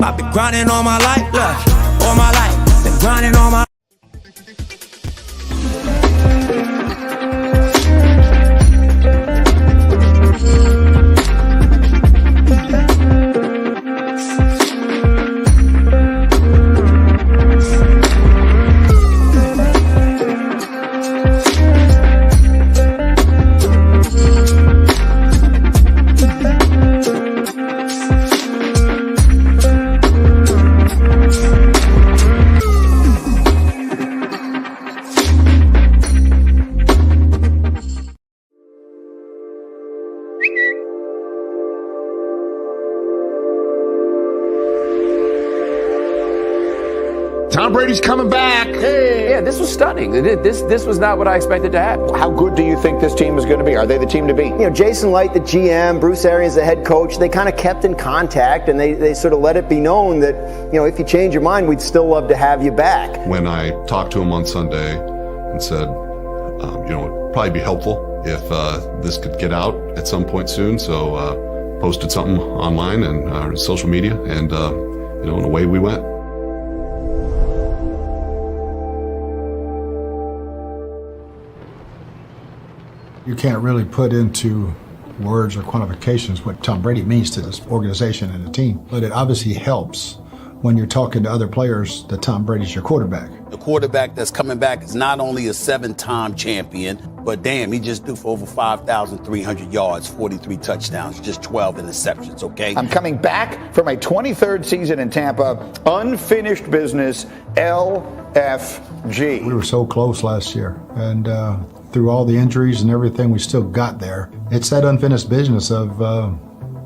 I've been grinding all my life, look, all my life. Been grinding all my Tom Brady's coming back. Hey, yeah, this was stunning. This was not what I expected to happen. How good do you think this team is going to be? Are they the team to beat? You know, Jason Light, the GM, Bruce Arians, the head coach, they kind of kept in contact, and they sort of let it be known that, you know, if you change your mind, we'd still love to have you back. When I talked to him on Sunday and said, you know, it'd probably be helpful if this could get out at some point soon, so posted something online and social media, and you know, and away we went. You can't really put into words or quantifications what Tom Brady means to this organization and the team, but it obviously helps when you're talking to other players that Tom Brady's your quarterback. The quarterback that's coming back is not only a 7-time champion, but damn, he just threw for over 5,300 yards, 43 touchdowns, just 12 interceptions, okay? I'm coming back for my 23rd season in Tampa. Unfinished business, LFG. We were so close last year, and through all the injuries and everything, we still got there. It's that unfinished business of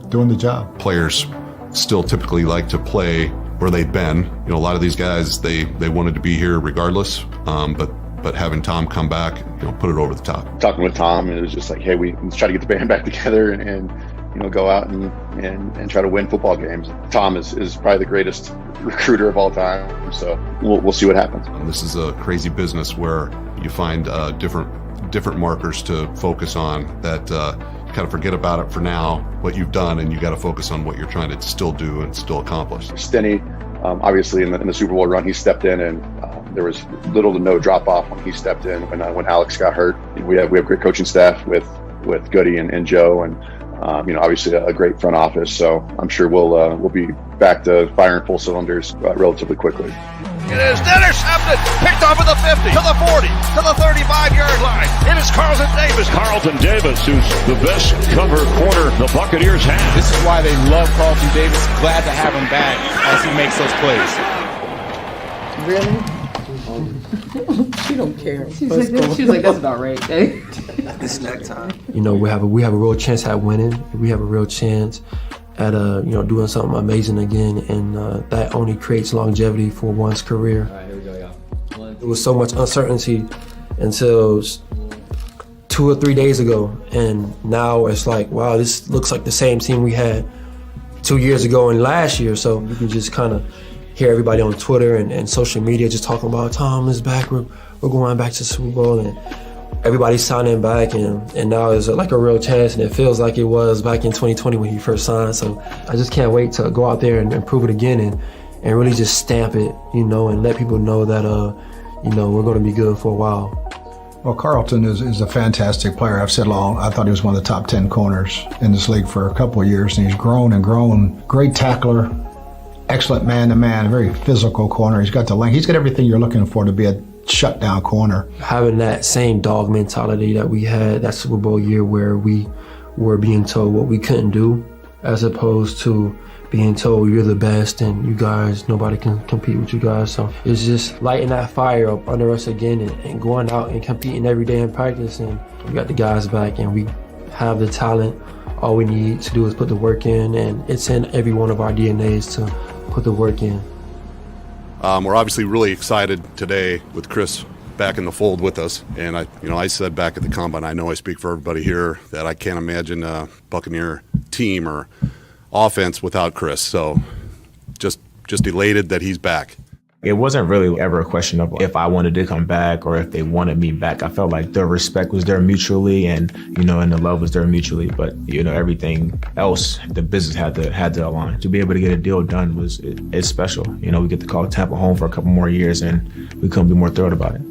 doing the job. Players still typically like to play where they've been. You know, a lot of these guys, they wanted to be here regardless, but having Tom come back, you know, put it over the top. Talking with Tom, and it was just like, hey, let's try to get the band back together and you know, go out and try to win football games. Tom is probably the greatest recruiter of all time, so we'll see what happens. And this is a crazy business where you find different markers to focus on that you kind of forget about it for now, what you've done, and you got to focus on what you're trying to still do and still accomplish. Stenny, obviously in the Super Bowl run, he stepped in, and there was little to no drop off when he stepped in. When Alex got hurt, we have great coaching staff with Goody and Joe, and you know, obviously a great front office. So I'm sure we'll be back to firing full cylinders relatively quickly. It is intercepted, picked off at the 50, to the 40, to the 35-yard line. It is Carlton Davis. Carlton Davis, who's the best cover corner the Buccaneers have. This is why they love Carlton Davis. Glad to have him back as he makes those plays. Really? She don't care. She was like, that's about right. It's snack time. You know, we have a real chance at winning. We have a real chance at you know, doing something amazing again, and that only creates longevity for one's career. All right, here we go, y'all. There was so much uncertainty until 2 or 3 days ago, and now it's like, wow, this looks like the same team we had 2 years ago and last year. So you can just kind of hear everybody on Twitter and social media just talking about Tom is back, we're going back to the Super Bowl, and everybody's signing back, and now it's like a real chance, and it feels like it was back in 2020 when he first signed. So I just can't wait to go out there and prove it again, and really just stamp it, you know, and let people know that, you know, we're going to be good for a while. Well, Carlton is a fantastic player. I've said long, I thought he was one of the top 10 corners in this league for a couple of years, and he's grown and grown. Great tackler, excellent man-to-man, very physical corner. He's got the length. He's got everything you're looking for to be a shutdown corner. Having that same dog mentality that we had that Super Bowl year, where we were being told what we couldn't do, as opposed to being told you're the best and you guys, nobody can compete with you guys. So it's just lighting that fire up under us again, and going out and competing every day in practice. And we got the guys back, and we have the talent. All we need to do is put the work in, and it's in every one of our DNAs to put the work in. We're obviously really excited today with Chris back in the fold with us. And I said back at the Combine, I know I speak for everybody here, that I can't imagine a Buccaneer team or offense without Chris. So just elated that he's back. It wasn't really ever a question of if I wanted to come back or if they wanted me back. I felt like the respect was there mutually, and and the love was there mutually. But everything else, the business had to align. To be able to get a deal done it's special. We get to call Tampa home for a couple more years, and we couldn't be more thrilled about it.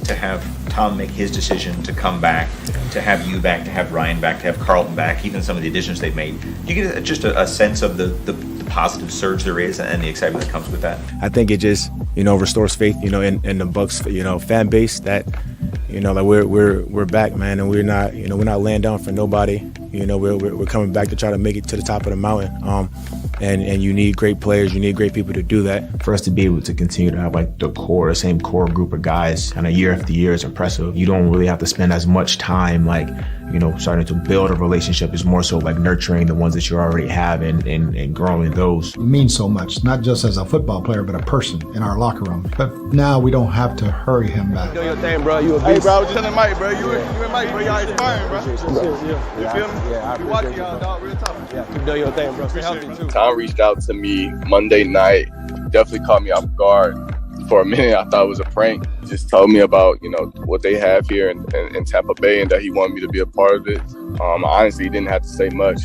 To have Tom make his decision to come back, to have you back, to have Ryan back, to have Carlton back, even some of the additions they've made. Do you get just a sense of the positive surge there is and the excitement that comes with that? I think it just restores faith in the Bucks fan base that like we're back, man, and we're not laying down for nobody. We're coming back to try to make it to the top of the mountain. And you need great players, you need great people to do that. For us to be able to continue to have like the same core group of guys kind of year after year is impressive. You don't really have to spend as much time starting to build a relationship. It's more so like nurturing the ones that you already have and growing those. It means so much, not just as a football player, but a person in our locker room. But now we don't have to hurry him back. Do your thing, bro. You a beast. Hey, bro, I was just telling Mike, bro. You and Mike, bro. Y'all inspiring, bro. You feel me? Yeah, I watching y'all, dog. Real talk. Yeah, keep doing your thing, bro. Stay healthy, too. Tom reached out to me Monday night. Definitely caught me off guard. For a minute, I thought it was a prank. Just told me about, what they have here in Tampa Bay and that he wanted me to be a part of it. Honestly, he didn't have to say much,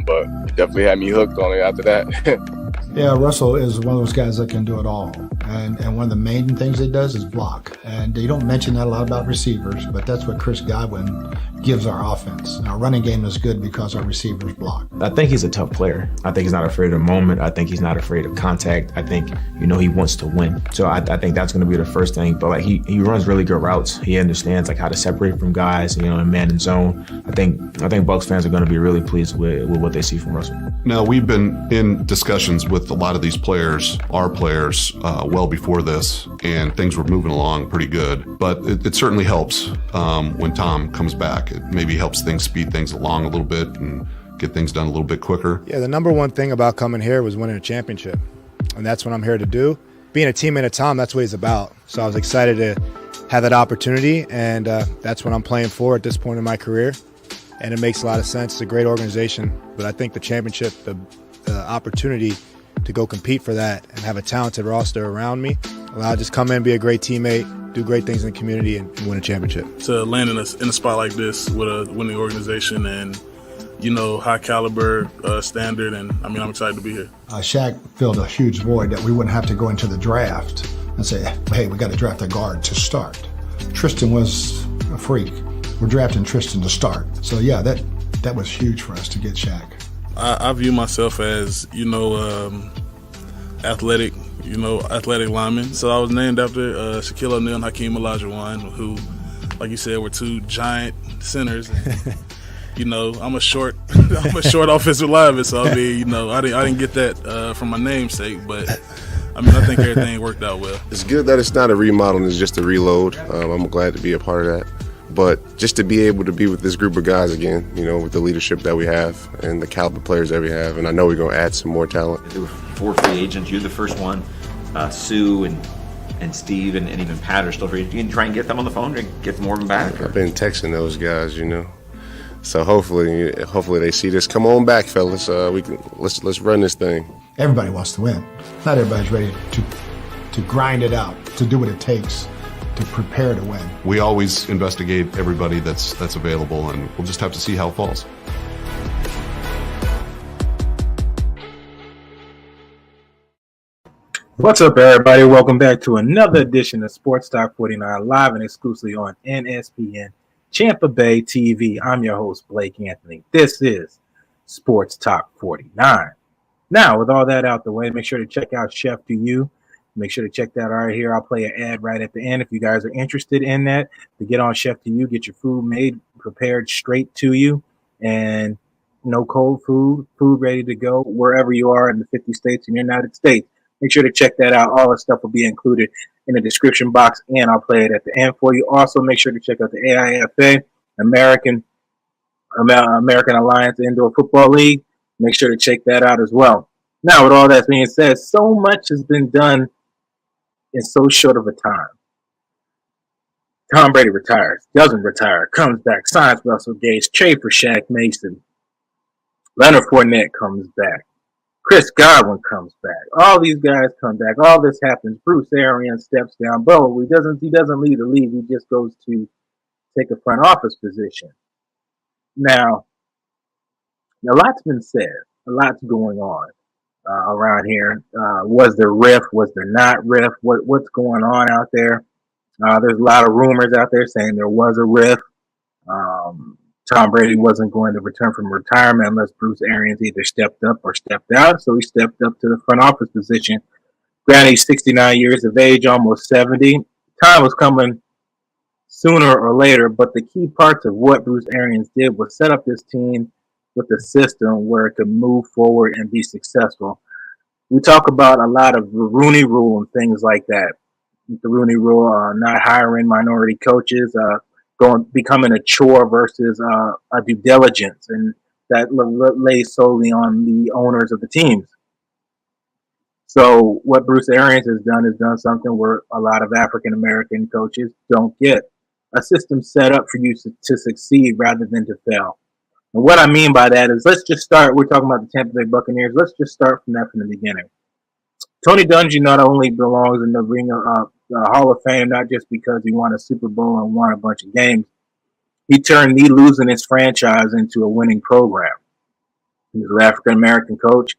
but definitely had me hooked on it after that. Yeah, Russell is one of those guys that can do it all. And one of the main things he does is block. And they don't mention that a lot about receivers, but that's what Chris Godwin gives our offense. Our running game is good because our receivers block. I think he's a tough player. I think he's not afraid of the moment. I think he's not afraid of contact. I think, he wants to win. So I think that's going to be the first thing. But he runs really good routes. He understands how to separate from guys, in man and zone. I think Bucs fans are going to be really pleased with what they see from Russell. Now, we've been in discussions with a lot of these players, our players, well before this, and things were moving along pretty good. But it certainly helps when Tom comes back. It maybe helps speed things along a little bit and get things done a little bit quicker. Yeah, the number one thing about coming here was winning a championship. And that's what I'm here to do. Being a teammate of Tom, that's what he's about. So I was excited to have that opportunity, and that's what I'm playing for at this point in my career. And it makes a lot of sense. It's a great organization. But I think the championship, the opportunity to go compete for that and have a talented roster around me, I'll just come in, be a great teammate, do great things in the community, and win a championship. To land in a spot like this with a winning organization and, high caliber standard, and I'm excited to be here. Shaq filled a huge void that we wouldn't have to go into the draft and say, hey, we got to draft a guard to start. Tristan was a freak. We're drafting Tristan to start. So yeah, that was huge for us to get Shaq. I view myself as, athletic lineman. So I was named after Shaquille O'Neal and Hakeem Olajuwon, who, like you said, were two giant centers. I'm a short offensive lineman, so I didn't get that from my namesake, but I think everything worked out well. It's good that it's not a remodel and it's just a reload. I'm glad to be a part of that. But just to be able to be with this group of guys again, with the leadership that we have and the caliber players that we have, and I know we're going to add some more talent. There were 4 free agents. You're the first one. Sue and Steve and even Pat are still free. You can try and get them on the phone and get more of them back. I've been texting those guys, So hopefully they see this. Come on back, fellas. Let's run this thing. Everybody wants to win. Not everybody's ready to grind it out, to do what it takes to prepare to win. We always investigate everybody that's available, and we'll just have to see how it falls. What's up, everybody? Welcome back to another edition of Sports Talk 49, live and exclusively on NSPN, Champa Bay TV. I'm your host, Blake Anthony. This is Sports Talk 49. Now, with all that out the way, make sure to check out Chef to You. Make sure to check that out right here. I'll play an ad right at the end if you guys are interested in that. To get on Chef to You, get your food made, prepared straight to you, and no cold food ready to go wherever you are in the 50 states in the United States. Make sure to check that out. All the stuff will be included in the description box, and I'll play it at the end for you. Also, make sure to check out the AIFA, American Alliance Indoor Football League. Make sure to check that out as well. Now, with all that being said, so much has been done in so short of a time. Tom Brady retires, doesn't retire, comes back, signs Russell Gage, trade for Shaq Mason. Leonard Fournette comes back. Chris Godwin comes back. All these guys come back. All this happens. Bruce Arians steps down. Bo, he doesn't leave the league. He just goes to take a front office position. Now, a lot's been said. A lot's going on around here. Was there rift? Was there not rift? What's going on out there? There's a lot of rumors out there saying there was a rift. Tom Brady wasn't going to return from retirement unless Bruce Arians either stepped up or stepped out. So he stepped up to the front office position. Granted, he's 69 years of age, almost 70. Time was coming sooner or later, but the key parts of what Bruce Arians did was set up this team with a system where it could move forward and be successful. We talk about a lot of the Rooney Rule and things like that. The Rooney Rule, not hiring minority coaches, becoming a chore versus a due diligence, and that lays solely on the owners of the teams. So what Bruce Arians has done something where a lot of African American coaches don't get. A system set up for you to succeed rather than to fail. And what I mean by that is, let's just start. We're talking about the Tampa Bay Buccaneers. Let's just start from the beginning. Tony Dungy not only belongs in the ring of Hall of Fame, not just because he won a Super Bowl and won a bunch of games. He turned me losing his franchise into a winning program. He was an African American coach,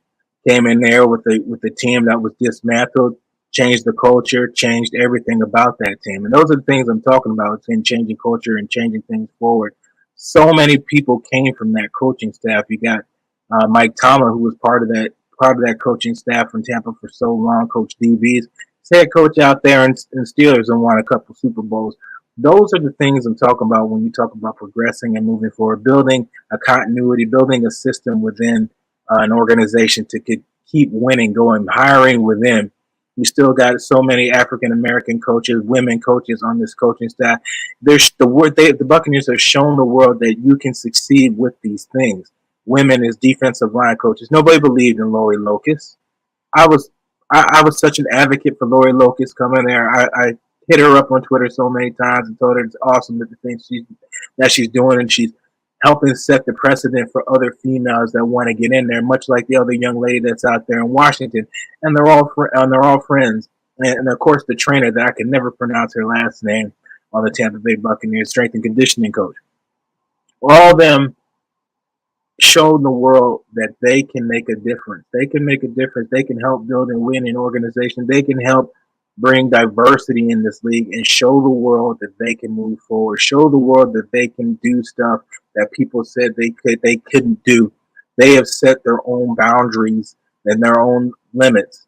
came in there with a team that was dismantled, changed the culture, changed everything about that team. And those are the things I'm talking about, in changing culture and changing things forward. So many people came from that coaching staff. You got Mike Tomlin, who was part of that coaching staff from Tampa for so long, Coach DBs. Head coach out there in Steelers and won a couple Super Bowls. Those are the things I'm talking about when you talk about progressing and moving forward, building a continuity, building a system within an organization to keep winning, going, hiring within. You still got so many African American coaches, women coaches on this coaching staff. The Buccaneers have shown the world that you can succeed with these things. Women as defensive line coaches. Nobody believed in Lori Locust. I was such an advocate for Lori Locust coming there. I hit her up on Twitter so many times and told her it's awesome that the things she's doing, and she's helping set the precedent for other females that want to get in there, much like the other young lady that's out there in Washington. And they're all friends. And of course, the trainer that I can never pronounce her last name on the Tampa Bay Buccaneers, strength and conditioning coach. All of them showed the world that they can make a difference. They can make a difference. They can help build and win an organization. They can help bring diversity in this league and show the world that they can move forward. Show the world that they can do stuff that people said they couldn't do. They have set their own boundaries and their own limits.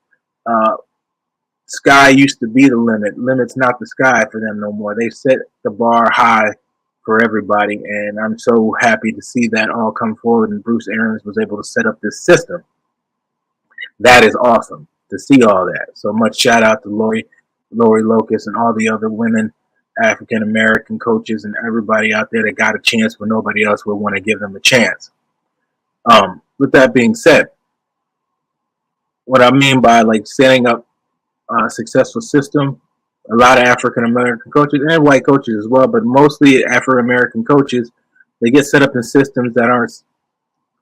Sky used to be the limit. Limit's not the sky for them no more. They set the bar high for everybody, and I'm so happy to see that all come forward, and Bruce Arians was able to set up this system. That is awesome to see all that. So much shout out to Lori Locust and all the other women, African American coaches, and everybody out there that got a chance when nobody else would want to give them a chance. With that being said, what I mean by setting up a successful system, a lot of African American coaches and white coaches as well, but mostly African American coaches, they get set up in systems that aren't.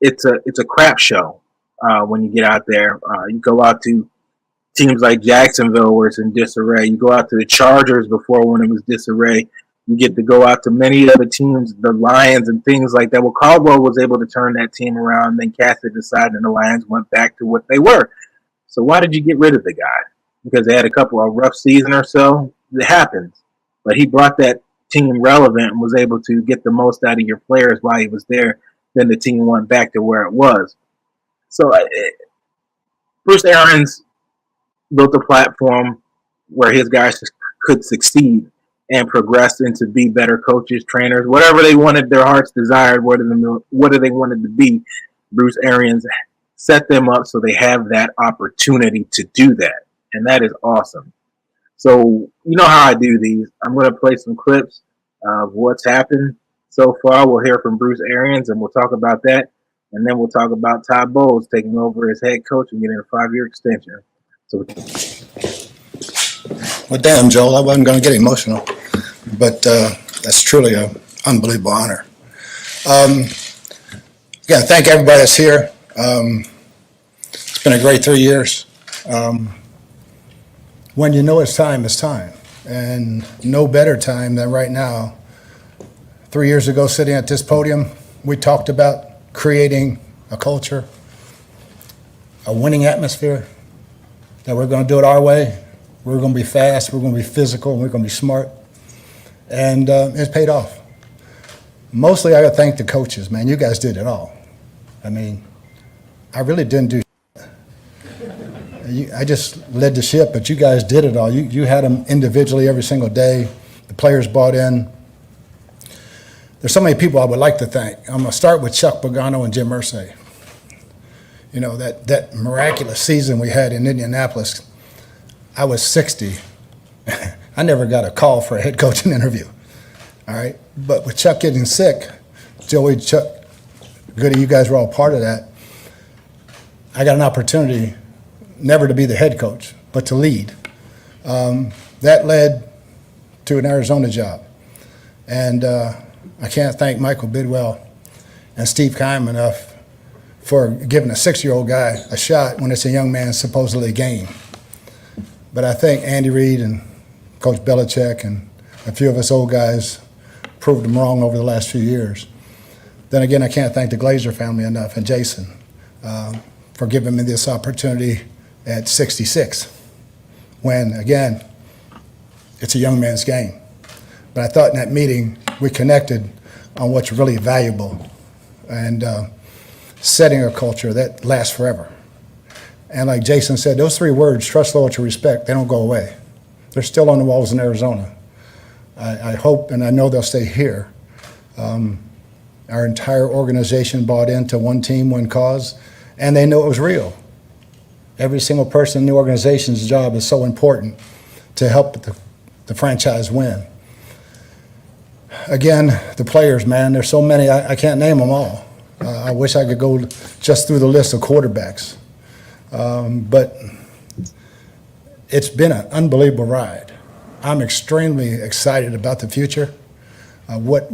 It's a crap show when you get out there. You go out to teams like Jacksonville where it's in disarray. You go out to the Chargers before when it was disarray. You get to go out to many other teams, the Lions and things like that. Well, Caldwell was able to turn that team around, then cast it aside, and the Lions went back to what they were. So why did you get rid of the guy? Because they had a couple of rough season or so. It happens. But he brought that team relevant and was able to get the most out of your players while he was there. Then the team went back to where it was. So Bruce Arians built a platform where his guys could succeed and progress into be better coaches, trainers, whatever they wanted, their hearts desired, what they wanted to be. Bruce Arians set them up so they have that opportunity to do that. And that is awesome. So you know how I do these. I'm going to play some clips of what's happened so far. We'll hear from Bruce Arians, and we'll talk about that. And then we'll talk about Todd Bowles taking over as head coach and getting a 5-year extension. So, well, damn, Joel, I wasn't going to get emotional, but that's truly an unbelievable honor. Again, thank everybody that's here. It's been a great 3 years. When you know it's time, it's time. And no better time than right now. 3 years ago, sitting at this podium, we talked about creating a culture, a winning atmosphere, that we're going to do it our way. We're going to be fast, we're going to be physical, and we're going to be smart. And it's paid off. Mostly I got to thank the coaches, man. You guys did it all. I mean, I really didn't do I just led the ship, but you guys did it all. You had them individually every single day. The players bought in. There's so many people I would like to thank. I'm going to start with Chuck Pagano and Jim Irsay. You know, that miraculous season we had in Indianapolis, I was 60. I never got a call for a head coaching interview, all right? But with Chuck getting sick, Joey, Chuck, Goody, you guys were all part of that. I got an opportunity never to be the head coach, but to lead. That led to an Arizona job. And I can't thank Michael Bidwell and Steve Keim enough for giving a 6-year-old guy a shot when it's a young man's supposedly game. But I think Andy Reid and Coach Belichick and a few of us old guys proved them wrong over the last few years. Then again, I can't thank the Glazer family enough and Jason for giving me this opportunity at 66, when, again, it's a young man's game. But I thought in that meeting, we connected on what's really valuable and setting a culture that lasts forever. And like Jason said, those 3 words, trust, loyalty, respect, they don't go away. They're still on the walls in Arizona. I hope and I know they'll stay here. Our entire organization bought into one team, one cause, and they know it was real. Every single person in the organization's job is so important to help the franchise win. Again, the players, man, there's so many, I can't name them all. I wish I could go just through the list of quarterbacks. But it's been an unbelievable ride. I'm extremely excited about the future, what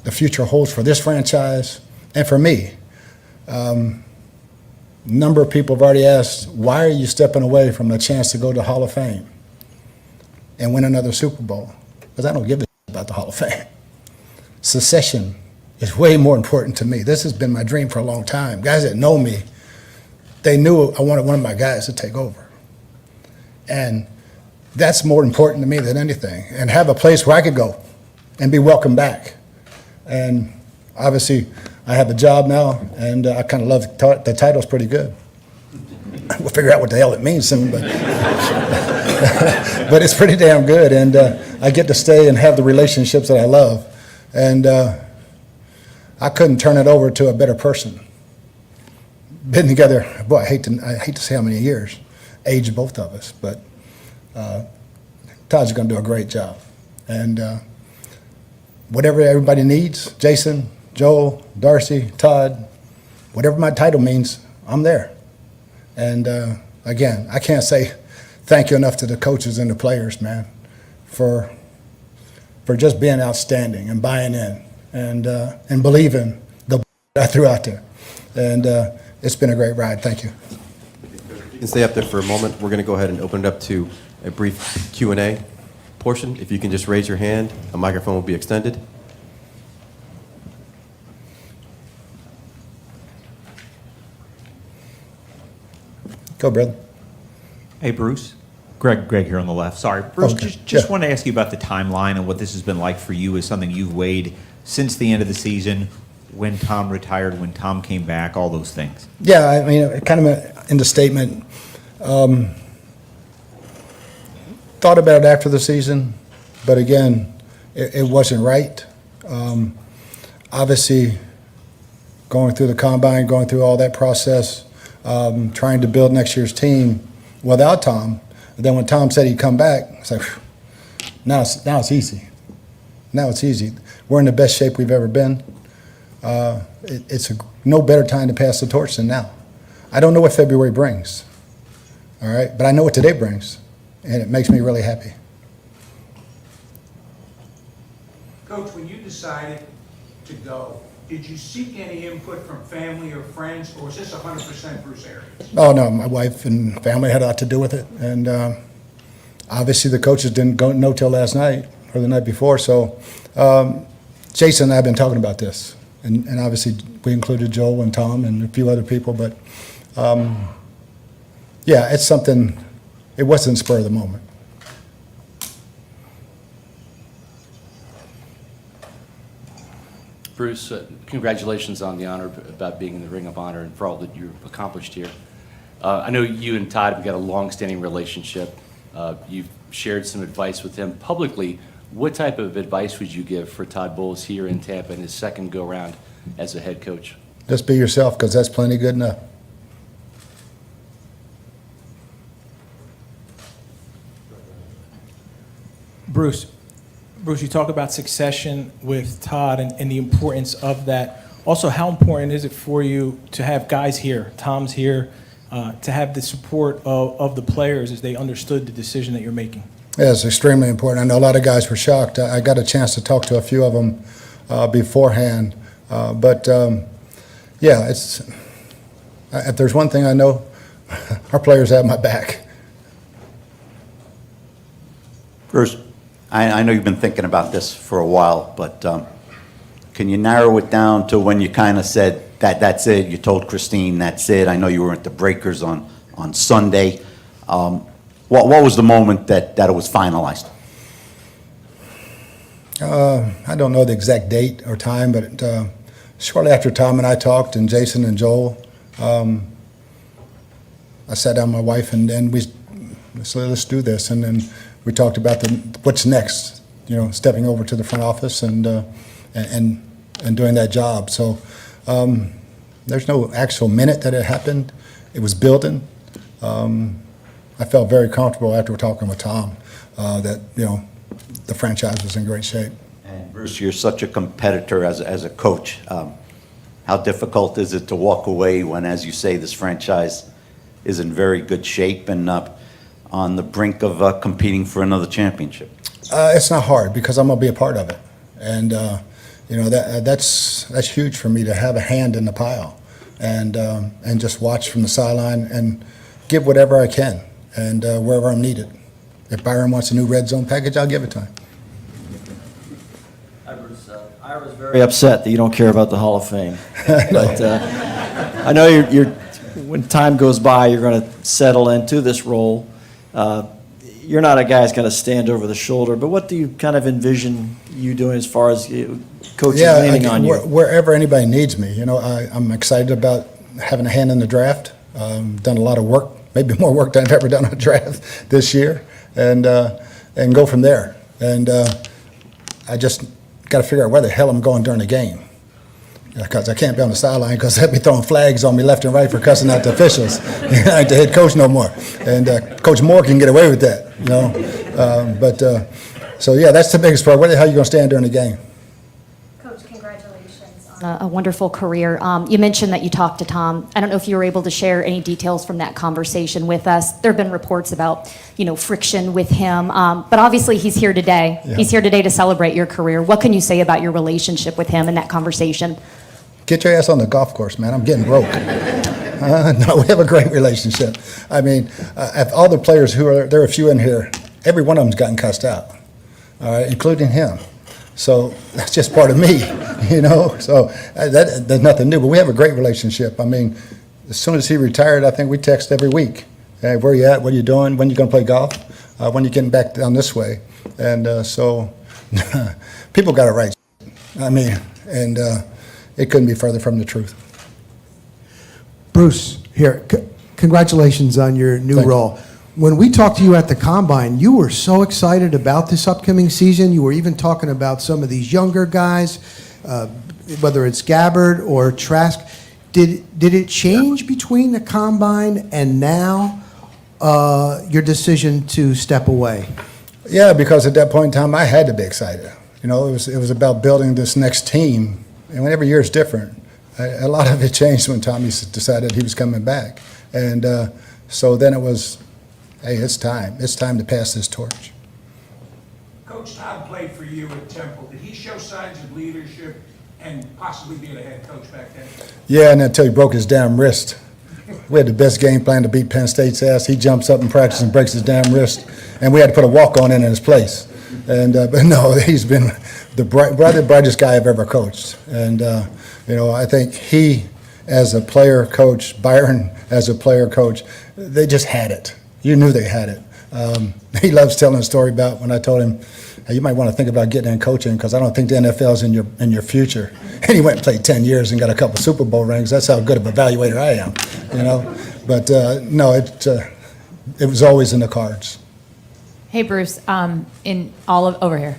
the future holds for this franchise and for me. Number of people have already asked, why are you stepping away from a chance to go to the Hall of Fame and win another Super Bowl? Because I don't give a shit about the Hall of Fame. Succession is way more important to me. This has been my dream for a long time. Guys that know me, they knew I wanted one of my guys to take over. And that's more important to me than anything. And have a place where I could go and be welcomed back. And obviously, I have a job now, and I kind of love the title's pretty good. We'll figure out what the hell it means soon, but but it's pretty damn good. And I get to stay and have the relationships that I love. And I couldn't turn it over to a better person. Been together, boy, I hate to say how many years, age both of us, but Todd's going to do a great job. And whatever everybody needs, Jason, Joel, Darcy, Todd, whatever my title means, I'm there. And again, I can't say thank you enough to the coaches and the players, man, for just being outstanding and buying in and believing the I threw out there. And it's been a great ride. Thank you. You can stay up there for a moment. We're going to go ahead and open it up to a brief Q&A portion. If you can just raise your hand, a microphone will be extended. Go, brother. Hey, Bruce. Greg here on the left. Sorry. Bruce, just want to ask you about the timeline and what this has been like for you as something you've weighed since the end of the season, when Tom retired, when Tom came back, all those things. Yeah, I mean, kind of in the statement, thought about it after the season, but again, it wasn't right. Obviously, going through the combine, going through all that process, trying to build next year's team without Tom. And then when Tom said he'd come back, it's like, now it's easy. Now it's easy. We're in the best shape we've ever been. It's no better time to pass the torch than now. I don't know what February brings, all right? But I know what today brings, and it makes me really happy. Coach, when you decided to go, Did you seek any input from family or friends, or was this 100% Bruce Arians? Oh, no, my wife and family had a lot to do with it. And obviously the coaches didn't know till last night or the night before. So Jason and I have been talking about this. And obviously we included Joel and Tom and a few other people. But, yeah, it's something, it wasn't spur of the moment. Bruce, congratulations on the honor about being in the Ring of Honor and for all that you've accomplished here. I know you and Todd have got a long-standing relationship. You've shared some advice with him publicly. What type of advice would you give for Todd Bowles here in Tampa in his second go-round as a head coach? Just be yourself, because that's plenty good enough. Bruce, you talk about succession with Todd and the importance of that. Also, how important is it for you to have guys here, Tom's here, to have the support of the players as they understood the decision that you're making? Yeah, it's extremely important. I know a lot of guys were shocked. I got a chance to talk to a few of them beforehand. Yeah, if there's one thing I know, our players have my back. Bruce, I know you've been thinking about this for a while, but can you narrow it down to when you kind of said that's it? You told Christine that's it. I know you were at the Breakers on Sunday. What was the moment that it was finalized? I don't know the exact date or time, but shortly after Tom and I talked, and Jason and Joel, I sat down with my wife, and then we said, let's do this. And then we talked about what's next, stepping over to the front office and doing that job. So there's no actual minute that it happened. It was building. I felt very comfortable after talking with Tom that the franchise was in great shape. And Bruce, you're such a competitor as a coach. How difficult is it to walk away when, as you say, this franchise is in very good shape and on the brink of competing for another championship? It's not hard because I'm going to be a part of it. And, that's huge for me to have a hand in the pile and just watch from the sideline and give whatever I can and wherever I'm needed. If Byron wants a new red zone package, I'll give it to him. Hi, Bruce. Ira's very upset that you don't care about the Hall of Fame. But I know you're when time goes by, you're going to settle into this role. You're not a guy that's going to stand over the shoulder, but what do you kind of envision you doing as far as coaches leaning on you? Wherever anybody needs me. I'm excited about having a hand in the draft. Done a lot of work, maybe more work than I've ever done on a draft this year, and go from there. And I just got to figure out where the hell I'm going during the game, because I can't be on the sideline because they'll be throwing flags on me left and right for cussing out the officials. I ain't the head coach no more, and Coach Moore can get away with that, So yeah, that's the biggest part. Where the hell are you going to stand during the game? Coach, congratulations on a wonderful career. You mentioned that you talked to Tom. I don't know if you were able to share any details from that conversation with us. There have been reports about, friction with him, but obviously he's here today. Yeah. He's here today to celebrate your career. What can you say about your relationship with him and that conversation? Get your ass on the golf course, man. I'm getting broke. No, we have a great relationship. I mean, all the players there are a few in here, every one of them's gotten cussed out, all right, including him. So that's just part of me, So there's nothing new, but we have a great relationship. I mean, as soon as he retired, I think we text every week. Hey, where you at? What are you doing? When you going to play golf? When you getting back down this way? And so people got it right. I mean, and it couldn't be further from the truth. Bruce, here, congratulations on your new role. When we talked to you at the Combine, you were so excited about this upcoming season. You were even talking about some of these younger guys, whether it's Gabbard or Trask. Did it change between the Combine and now your decision to step away? Yeah, because at that point in time, I had to be excited. It was about building this next team, and every year is different. A lot of it changed when Tommy decided he was coming back, and so then it was, hey, it's time. It's time to pass this torch. Coach Todd played for you at Temple. Did he show signs of leadership and possibly being a head coach back then? Yeah, and until he broke his damn wrist. We had the best game plan to beat Penn State's ass. He jumps up in practice and breaks his damn wrist, and we had to put a walk-on in his place. And but no, he's been the brightest guy I've ever coached. And you know, I think he, as a player coach, Byron as a player coach, they just had it. You knew they had it. He loves telling a story about when I told him, hey, you might want to think about getting in coaching because I don't think the NFL's in your future. And he went and played 10 years and got a couple Super Bowl rings. That's how good of an evaluator I am, you know. But no, it was always in the cards. Hey, Bruce, in all of, over here.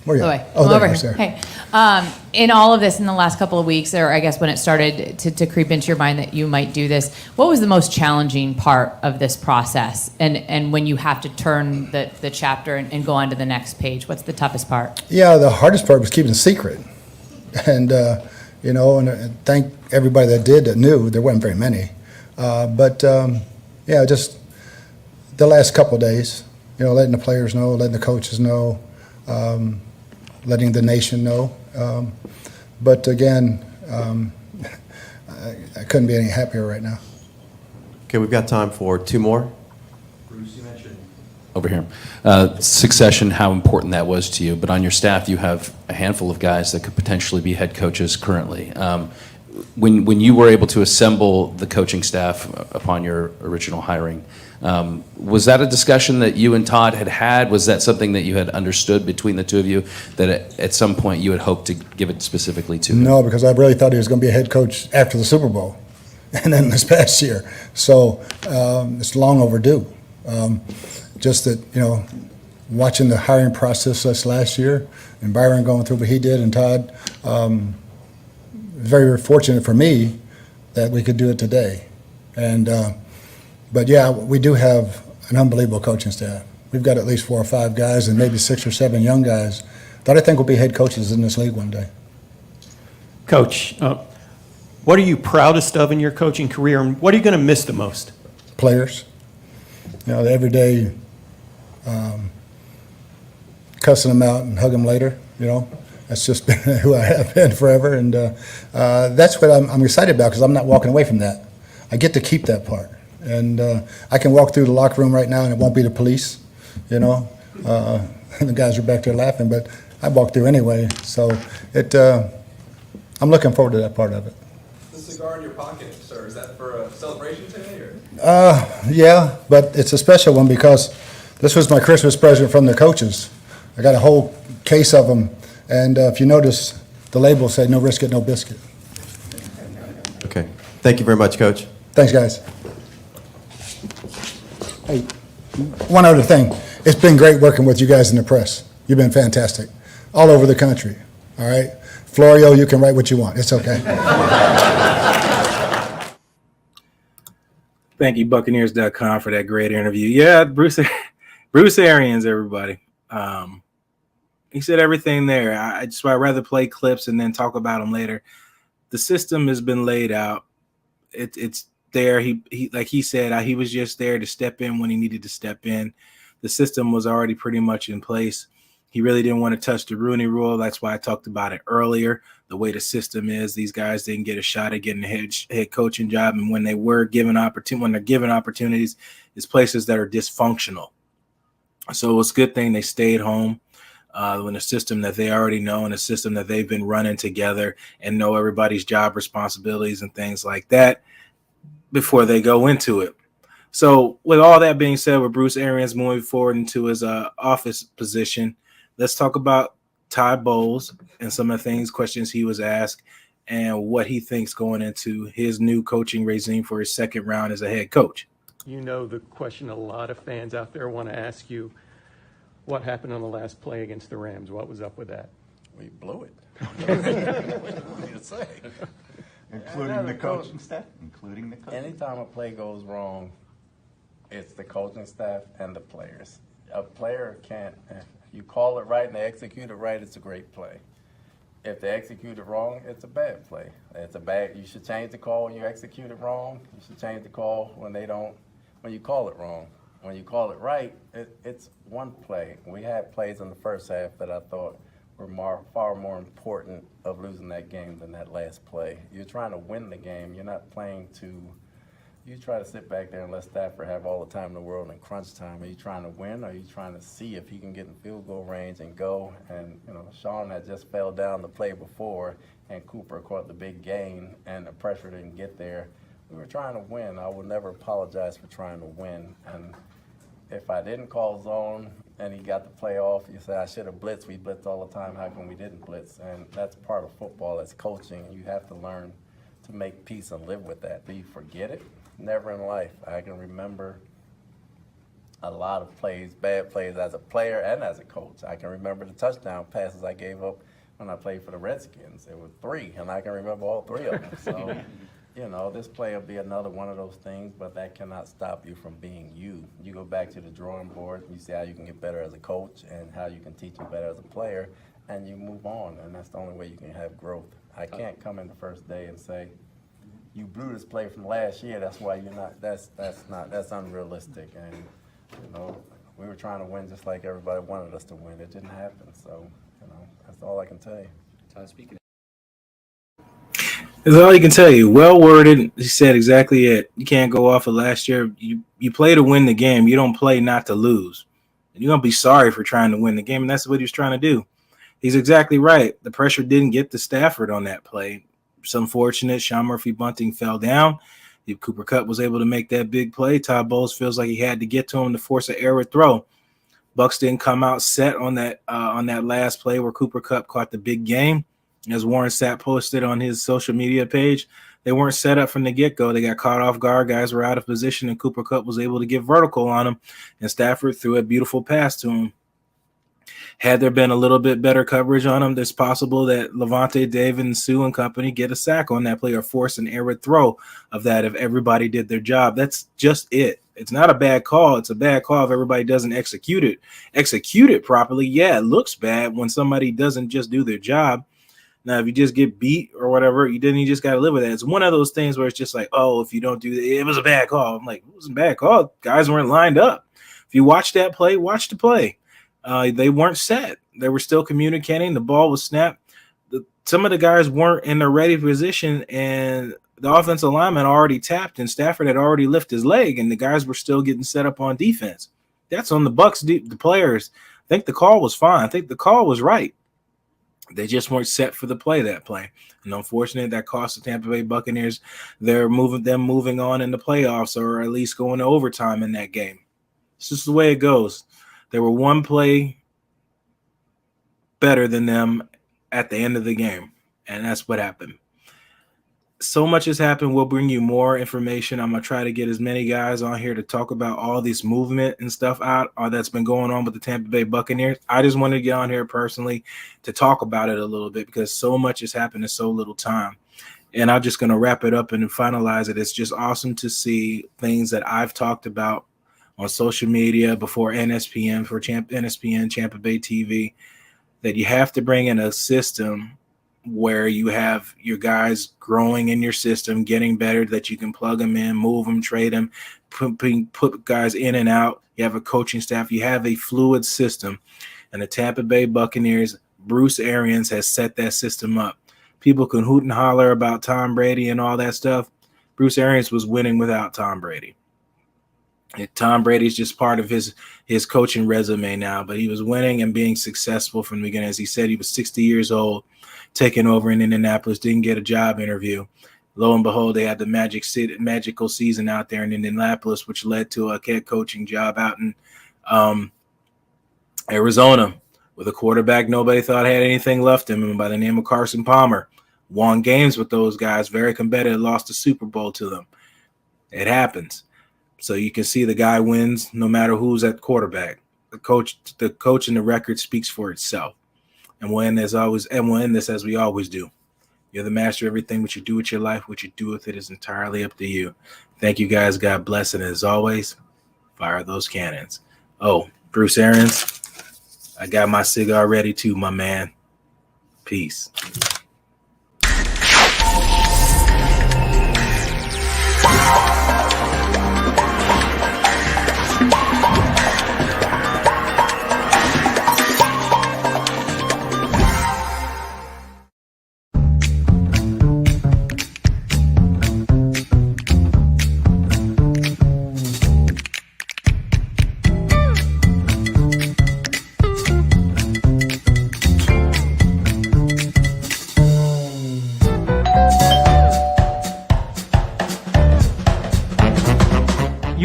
Where are you? Oh, wait. Oh, I'm there over it is, here. there. Hey, in all of this, in the last couple of weeks, or I guess when it started to creep into your mind that you might do this, what was the most challenging part of this process? And when you have to turn the chapter and go on to the next page, what's the toughest part? Yeah, the hardest part was keeping it secret. And, you know, and thank everybody that did that knew. There weren't very many. But, yeah, just the last couple of days, you know, letting the players know, letting the coaches know, letting the nation know. But again, I couldn't be any happier right now. Okay, we've got time for two more. Bruce, you mentioned over here succession, how important that was to you. But on your staff, you have a handful of guys that could potentially be head coaches currently. When you were able to assemble the coaching staff upon your original hiring, was that a discussion that you and Todd had? Was that something that you had understood between the two of you that at some point you had hoped to give it specifically to him? No, because I really thought he was going to be a head coach after the Super Bowl and then this past year. So it's long overdue. Just that, you know, watching the hiring process this last year and Byron going through what he did and Todd, very fortunate for me that we could do it today. And but yeah, we do have an unbelievable coaching staff. We've got at least 4 or 5 guys and maybe 6 or 7 young guys that I think will be head coaches in this league one day. Coach, what are you proudest of in your coaching career, and what are you going to miss the most? Players, you know, every day cussing them out and hug them later, you know. That's just been who I have been forever, and that's what I'm excited about because I'm not walking away from that. I get to keep that part, and I can walk through the locker room right now and it won't be the police, you know. The guys are back there laughing, but I walk through anyway. So I'm looking forward to that part of it. The cigar in your pocket, sir, is that for a celebration today, or? Yeah, but it's a special one because this was my Christmas present from the coaches. I got a whole case of them. And if you notice, the label said no brisket, no biscuit. Okay. Thank you very much, Coach. Thanks, guys. Hey, one other thing. It's been great working with you guys in the press. You've been fantastic. All over the country. All right? Florio, you can write what you want. It's okay. Thank you, Buccaneers.com, for that great interview. Yeah, Bruce Arians, everybody. He said everything there. I'd rather play clips and then talk about them later. The system has been laid out. It's there. He like he said, he was just there to step in when he needed to step in. The system was already pretty much in place. He really didn't want to touch the Rooney Rule. That's why I talked about it earlier. The way the system is, these guys didn't get a shot at getting a head coaching job, and when they were given when they're given opportunities, it's places that are dysfunctional. So it was a good thing they stayed home. When a system that they already know and a system that they've been running together and know everybody's job responsibilities and things like that before they go into it. So with all that being said, with Bruce Arians moving forward into his office position, let's talk about Todd Bowles and some of the questions he was asked and what he thinks going into his new coaching regime for his second round as a head coach. You know the question a lot of fans out there want to ask you. What happened on the last play against the Rams? What was up with that? We blew it. What do you say? Including the coaching staff? Including the coaching. Anytime a play goes wrong, it's the coaching staff and the players. A player can't, if you call it right and they execute it right, it's a great play. If they execute it wrong, it's a bad play. You should change the call when you execute it wrong. You should change the call when you call it wrong. When you call it right, it's one play. We had plays in the first half that I thought were far more important of losing that game than that last play. You're trying to win the game. You're not playing to. You try to sit back there and let Stafford have all the time in the world in crunch time. Are you trying to win, or are you trying to see if he can get in field goal range and go? And, you know, Sean had just fell down the play before, and Cooper caught the big gain, and the pressure didn't get there. We were trying to win. I will never apologize for trying to win. And if I didn't call zone and he got the play off, you say, I should have blitzed. We blitz all the time. How come we didn't blitz? And that's part of football. That's coaching. You have to learn to make peace and live with that. Do you forget it? Never in life. I can remember a lot of plays, bad plays as a player and as a coach. I can remember the touchdown passes I gave up when I played for the Redskins. It was 3, and I can remember all 3 of them. So, you know, this play will be another one of those things, but that cannot stop you from being you. You go back to the drawing board, you see how you can get better as a coach and how you can teach you better as a player, and you move on, and that's the only way you can have growth. I can't come in the first day and say, you blew this play from last year, that's why you're not, that's unrealistic. And, you know, we were trying to win just like everybody wanted us to win. It didn't happen, so, you know, that's all I can tell you. Todd, speaking That's all you can tell you. Well worded. He said exactly it. You can't go off of last year. You play to win the game. You don't play not to lose. And you're going to be sorry for trying to win the game, and that's what he was trying to do. He's exactly right. The pressure didn't get to Stafford on that play. It's unfortunate. Sean Murphy-Bunting fell down. If Cooper Kupp was able to make that big play, Todd Bowles feels like he had to get to him to force an error throw. Bucs didn't come out set on that last play where Cooper Kupp caught the big game. As Warren Sapp posted on his social media page, they weren't set up from the get-go. They got caught off guard. Guys were out of position, and Cooper Kupp was able to get vertical on him, and Stafford threw a beautiful pass to him. Had there been a little bit better coverage on him, it's possible that Levante, David, and Sue and company get a sack on that play or force an error throw of that if everybody did their job. That's just it. It's not a bad call. It's a bad call if everybody doesn't execute it. Execute it properly, yeah, it looks bad when somebody doesn't just do their job. Now, if you just get beat or whatever, you just got to live with that. It's one of those things where it's just like, oh, if you don't do that, it was a bad call. I'm like, it was a bad call. Guys weren't lined up. If you watch that play, watch the play. They weren't set. They were still communicating. The ball was snapped. Some of the guys weren't in their ready position, and the offensive lineman already tapped, and Stafford had already lifted his leg, and the guys were still getting set up on defense. That's on the Bucs, the players. I think the call was fine. I think the call was right. They just weren't set for the play that play. And unfortunately, that cost the Tampa Bay Buccaneers moving on in the playoffs, or at least going to overtime in that game. It's just the way it goes. They were one play better than them at the end of the game, and that's what happened. So much has happened. We'll bring you more information. I'm going to try to get as many guys on here to talk about all this movement and stuff out that's been going on with the Tampa Bay Buccaneers. I just wanted to get on here personally to talk about it a little bit because so much has happened in so little time. And I'm just going to wrap it up and finalize it. It's just awesome to see things that I've talked about on social media before NSPN, for NSPN, Champa Bay TV, that you have to bring in a system where you have your guys growing in your system, getting better, that you can plug them in, move them, trade them, put guys in and out. You have a coaching staff. You have a fluid system. And the Tampa Bay Buccaneers, Bruce Arians has set that system up. People can hoot and holler about Tom Brady and all that stuff. Bruce Arians was winning without Tom Brady. And Tom Brady's just part of his coaching resume now, but he was winning and being successful from the beginning. As he said, he was 60 years old, taking over in Indianapolis, didn't get a job interview. Lo and behold, they had the magical season out there in Indianapolis, which led to a head coaching job out in Arizona with a quarterback nobody thought had anything left in him by the name of Carson Palmer. Won games with those guys, very competitive, lost the Super Bowl to them. It happens. So you can see the guy wins no matter who's at quarterback. The coach and the record speaks for itself. And we'll end this as we always do. You're the master of everything. What you do with your life, what you do with it is entirely up to you. Thank you guys. God bless. And as always, fire those cannons. Oh, Bruce Arians, I got my cigar ready too, my man. Peace.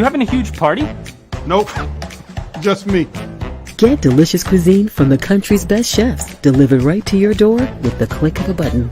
having a huge party? Nope, just me. Get delicious cuisine from the country's best chefs delivered right to your door with the click of a button.